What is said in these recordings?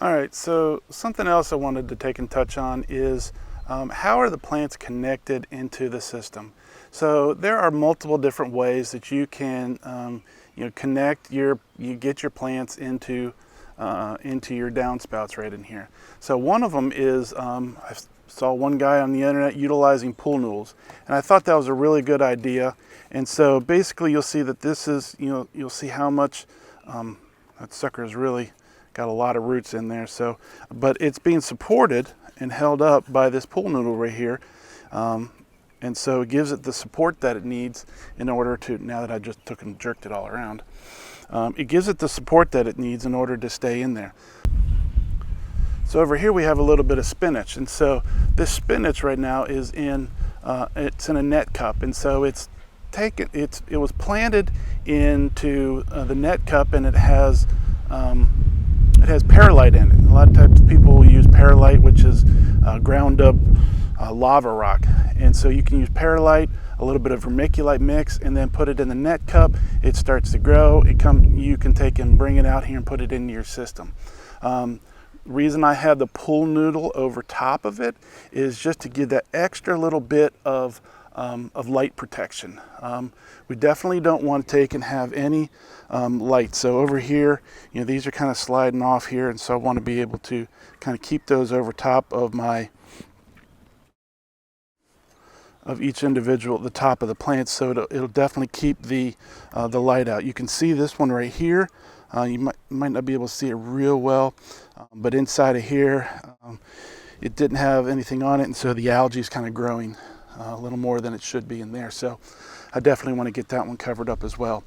All right, so something else I wanted to take and touch on is how are the plants connected into the system? So there are multiple different ways that you can connect you get your plants into your downspouts right in here. So one of them is I saw one guy on the internet utilizing pool noodles, and I thought that was a really good idea. And so basically you'll see that this is, you'll see how much that sucker is really got a lot of roots in there. So, but it's being supported and held up by this pool noodle right here. And so it gives it the support that it needs in order to, now that I just took and jerked it all around, it gives it the support that it needs in order to stay in there. So over here we have a little bit of spinach. And so this spinach right now is it's in a net cup. And so it was planted into the net cup, and it has perlite in it. A lot of times people will use perlite, which is ground up lava rock. And so you can use perlite, a little bit of vermiculite mix, and then put it in the net cup. It starts to grow. You can take and bring it out here and put it into your system. Reason I have the pool noodle over top of it is just to give that extra little bit of light protection. We definitely don't want to take and have any light. So over here, these are kind of sliding off here, and so I want to be able to kind of keep those over top of each individual at the top of the plants, so it'll definitely keep the light out. You can see this one right here. You might not be able to see it real well, but inside of here, it didn't have anything on it, and so the algae is kind of growing a little more than it should be in there. So I definitely want to get that one covered up as well.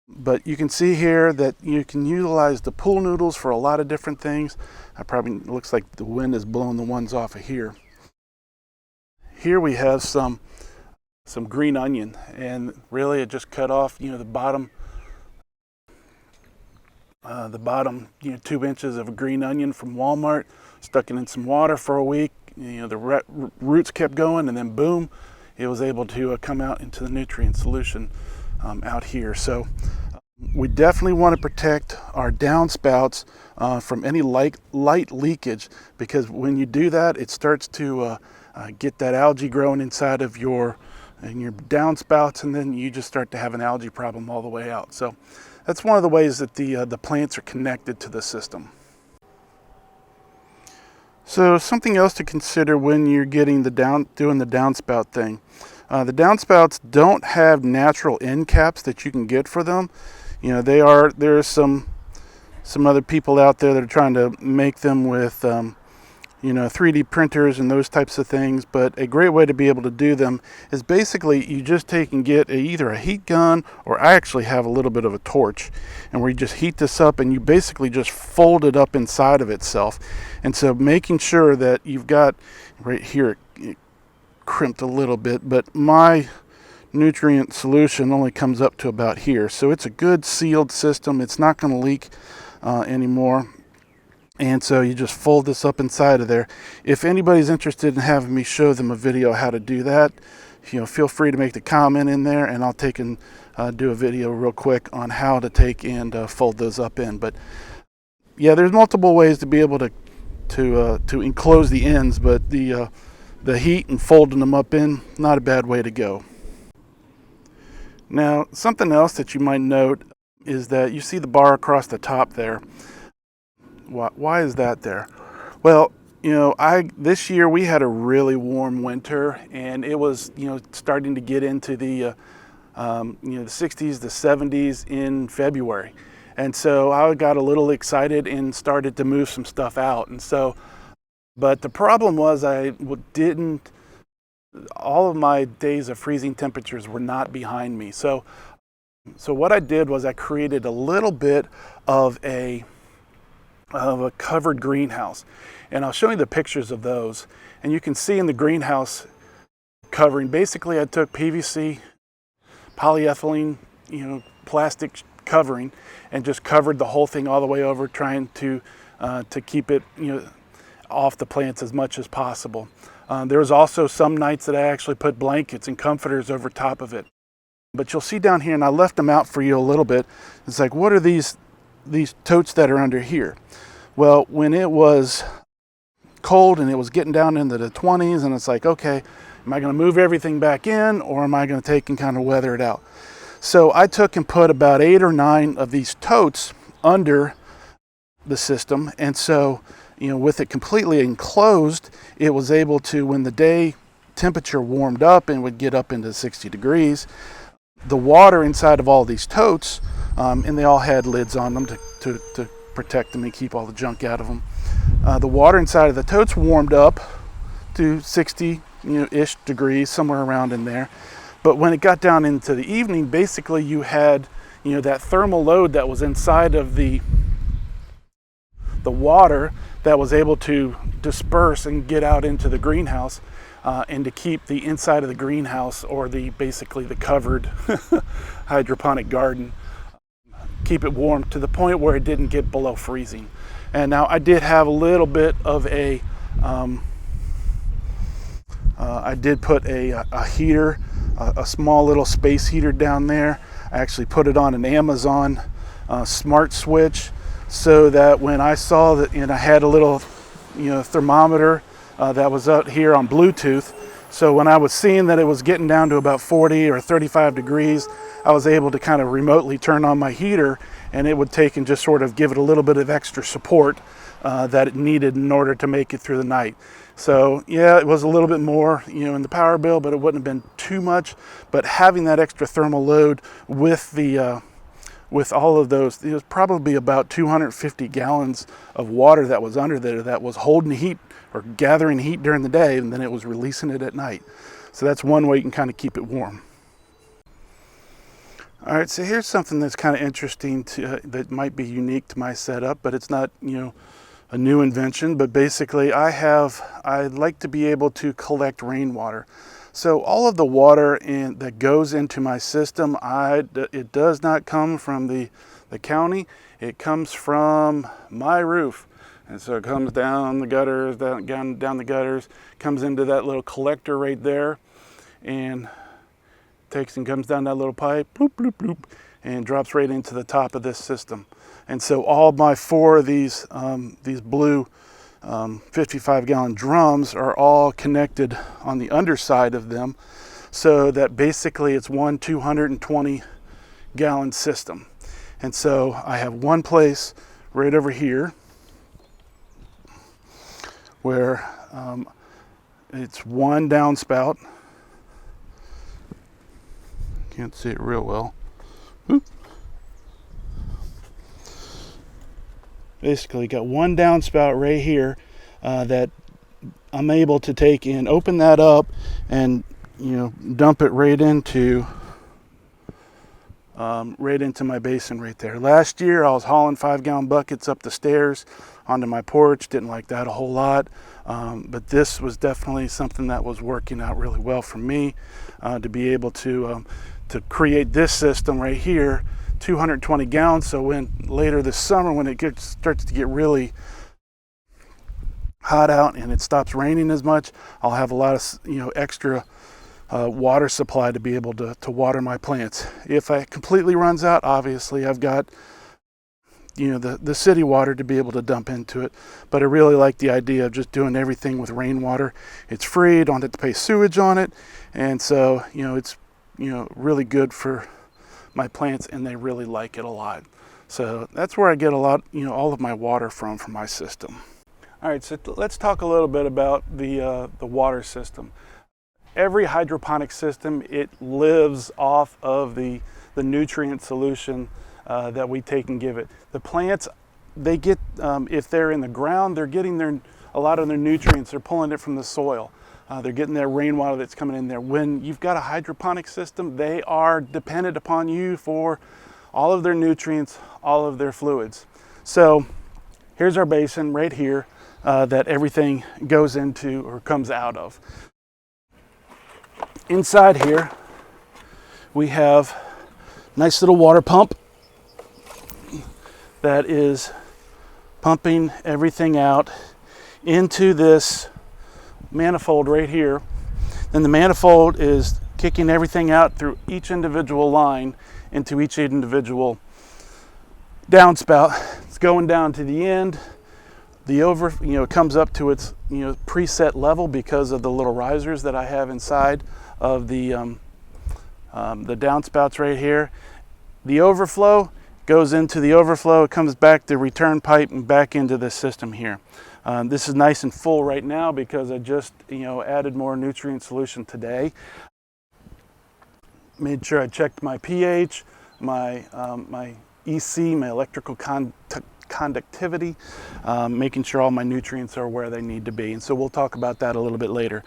But you can see here that you can utilize the pool noodles for a lot of different things. It looks like the wind is blowing the ones off of here. Here we have some green onion, and really it just cut off the bottom 2 inches of a green onion from Walmart, stuck it in some water for a week. The roots kept going, and then boom, it was able to come out into the nutrient solution out here. So we definitely want to protect our downspouts from any light leakage, because when you do that, it starts to get that algae growing inside of your downspouts, and then you just start to have an algae problem all the way out. So that's one of the ways that the plants are connected to the system. So something else to consider when you're doing the downspout thing. The downspouts don't have natural end caps that you can get for them. There are some other people out there that are trying to make them with 3D printers and those types of things, but a great way to be able to do them is basically you just take and get either a heat gun, or I actually have a little bit of a torch, and where you just heat this up and you basically just fold it up inside of itself. And so making sure that you've got right here, it crimped a little bit, but my nutrient solution only comes up to about here, so it's a good sealed system. It's not going to leak anymore. And so you just fold this up inside of there. If anybody's interested in having me show them a video how to do that, feel free to make the comment in there, and I'll take and do a video real quick on how to take and fold those up in. But yeah, there's multiple ways to be able to enclose the ends, but the heat and folding them up in, not a bad way to go. Now, something else that you might note is that you see the bar across the top there. Why is that there? Well, this year we had a really warm winter, and it was starting to get into the 60s, the 70s in February, and so I got a little excited and started to move some stuff out. And so, but the problem was all of my days of freezing temperatures were not behind me. So what I did was I created a little bit of a covered greenhouse, and I'll show you the pictures of those. And you can see in the greenhouse covering, basically I took PVC, polyethylene, plastic covering, and just covered the whole thing all the way over, trying to keep it off the plants as much as possible. There was also some nights that I actually put blankets and comforters over top of it. But you'll see down here, and I left them out for you a little bit. It's like, what are these totes that are under here? Well, when it was cold and it was getting down into the 20s, and it's like, okay, am I going to move everything back in, or am I going to take and kind of weather it out? So I took and put about 8 or 9 of these totes under the system, and so, you know, with it completely enclosed, it was able to, when the day temperature warmed up and would get up into 60 degrees, the water inside of all these totes, and they all had lids on them to protect them and keep all the junk out of them. The water inside of the totes warmed up to 60, ish degrees, somewhere around in there. But when it got down into the evening, basically you had, that thermal load that was inside of the water that was able to disperse and get out into the greenhouse, and to keep the inside of the greenhouse, or basically the covered hydroponic garden, keep it warm to the point where it didn't get below freezing. And now I did have a little bit of I did put a heater, a small little space heater down there. I actually put it on an Amazon smart switch, so that when I saw that, and I had a little, thermometer that was out here on Bluetooth. So when I was seeing that it was getting down to about 40 or 35 degrees, I was able to kind of remotely turn on my heater, and it would take and just sort of give it a little bit of extra support that it needed in order to make it through the night. So yeah, it was a little bit more, in the power bill, but it wouldn't have been too much. But having that extra thermal load with the with all of those, it was probably about 250 gallons of water that was under there that was holding heat or gathering heat during the day, and then it was releasing it at night. So that's one way you can kind of keep it warm. All right, so here's something that's kind of interesting that might be unique to my setup, but it's not, a new invention. But basically, I'd like to be able to collect rainwater. So all of the water that goes into my system, it does not come from the county. It comes from my roof. And so it comes down the gutters, down the gutters, comes into that little collector right there, and takes and comes down that little pipe, bloop, bloop, bloop, and drops right into the top of this system. And so all my 4 of these blue 55-gallon drums are all connected on the underside of them, so that basically it's one 220-gallon system. And so I have one place right over here where it's one downspout. Can't see it real well. Oop. Basically got one downspout right here that I'm able to take and open that up and dump it right into my basin right there. Last year I was hauling 5-gallon buckets up the stairs onto my porch. Didn't like that a whole lot, but this was definitely something that was working out really well for me, to be able to create this system right here, 220 gallons. So when later this summer, when it starts to get really hot out and it stops raining as much, I'll have a lot of extra water supply to be able to water my plants. If it completely runs out, obviously I've got the city water to be able to dump into it. But I really like the idea of just doing everything with rainwater. It's free, don't have to pay sewage on it, and so it's really good for my plants, and they really like it a lot. So that's where I get a lot, all of my water from my system. All right, so let's talk a little bit about the water system. Every hydroponic system, it lives off of the nutrient solution that we take and give it. The plants, they get, if they're in the ground, they're getting a lot of their nutrients. They're pulling it from the soil. They're getting their rainwater that's coming in there. When you've got a hydroponic system, they are dependent upon you for all of their nutrients, all of their fluids. So here's our basin right here that everything goes into or comes out of. Inside here, we have a nice little water pump that is pumping everything out into this manifold right here. Then the manifold is kicking everything out through each individual line into each individual downspout. It's going down to the end It comes up to its preset level because of the little risers that I have inside of the downspouts right here. The overflow goes into the overflow, it comes back the return pipe and back into this system here. This is nice and full right now because I just added more nutrient solution today. Made sure I checked my pH, my EC, my electrical conductivity, making sure all my nutrients are where they need to be. And so we'll talk about that a little bit later.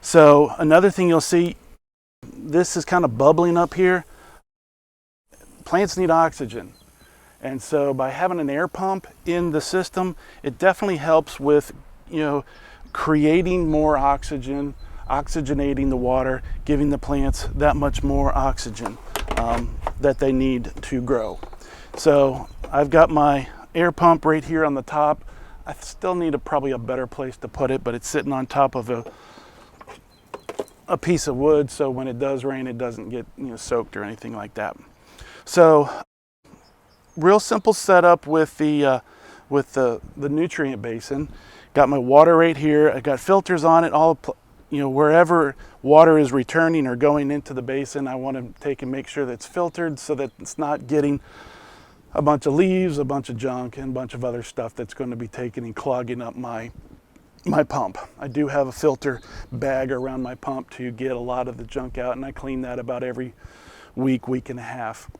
So another thing you'll see, this is kind of bubbling up here. Plants need oxygen. And so by having an air pump in the system, it definitely helps with, creating more oxygen, oxygenating the water, giving the plants that much more oxygen that they need to grow. So I've got my air pump right here on the top. I still need probably a better place to put it, but it's sitting on top of a piece of wood, so when it does rain, it doesn't get soaked or anything like that. So real simple setup with the nutrient basin. Got my water right here. I got filters on it. All wherever water is returning or going into the basin, I want to take and make sure that it's filtered so that it's not getting a bunch of leaves, a bunch of junk, and a bunch of other stuff that's going to be taking and clogging up my pump. I do have a filter bag around my pump to get a lot of the junk out, and I clean that about every week and a half.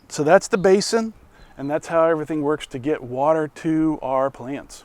So that's the basin, and that's how everything works to get water to our plants.